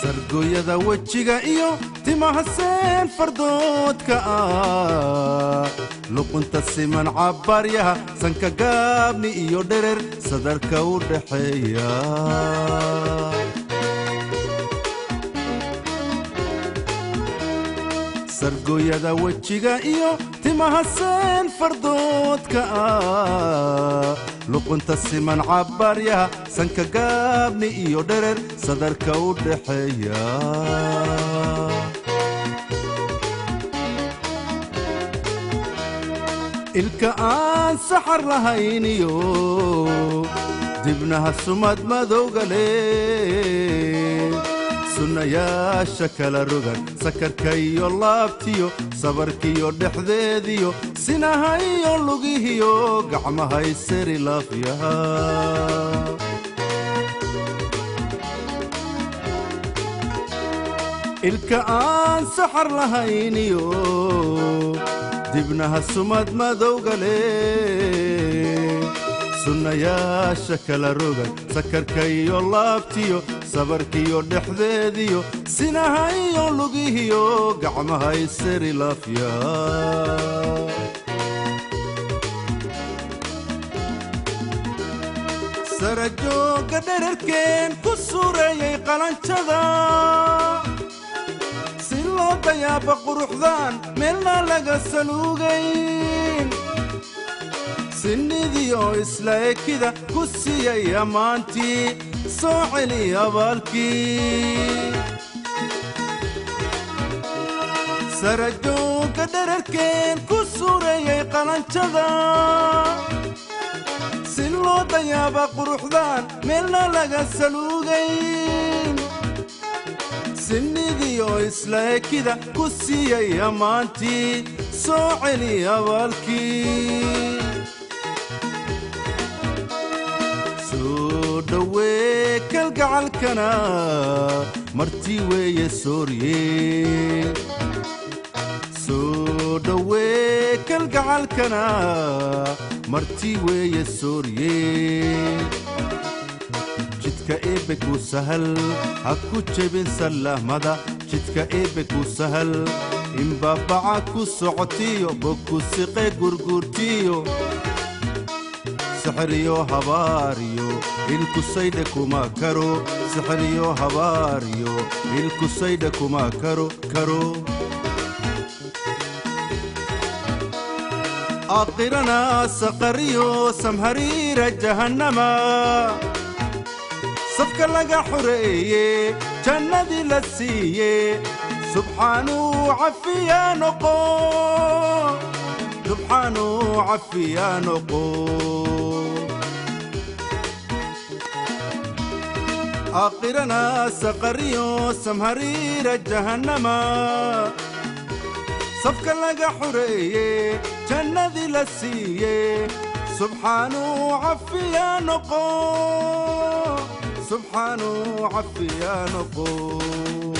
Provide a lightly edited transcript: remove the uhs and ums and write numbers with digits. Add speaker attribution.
Speaker 1: sargooyada wejiga iyo timaha seen fardoodka luqunta siman cabaryaha sanka gaabni iyo dherer sadarka u dhaxeeya sargooyada wejiga iyo timaha seen fardoodka luqunta siman cabaryaha sanka gaabni iyo dherer sadarka u dhaxeeya ilka aan saxar lahayn iyo dibnaha sumad madowga leh sunnayaasha kala rogan sakarka iyo laabtiyo sabarkiyo dhexdeediyo sinaha iyo lugihiyo gacmahay sari laafyaha ilka aan saxar lahayn iyo dibnaha sumad madowga leh sunnayaasha kala rogan sakarka iyo laabtiyo sabarkiyo dhexdeediyo sinaha iyo lugihiyo gacmahay sari laafya sarajooga dhererkeen ku suureeyay qalanjada si loo dayaaba quruxdaan meelna laga saluugayn sinnidiyo isla ekida ku siiyay ammaantii soo celi abaalkii sarajooga dhererkeen ku suureeyay qalanjada si loo dayaaba quruxdaan meelna laga saluugayn sinnidiyo isla ekida ku siiyay ammaantii soo celi abaalkii dawee kalgacalkana martii weeye soorye soo dhawee kalgacalkana martii weeye soorye jidka eebbe ku sahal ha ku jebin sallamada jidka eebbe ku sahal in baabaca ku socotiyo bogku siqe gurgurtiyo سحريو هباريو الكسيدة كما كرو سحريو هباريو الكسيدة كما كرو آخرنا سقريو سمهرير جهنم صفك لقى حرية جنة لسية سبحانه عفيا نقو سبحانه عفيا نقو آخرنا سقريو سمهرير جهنم صفك لقى حرية جنة لسية سبحانه عفيا نقو سبحانه عفيا نقو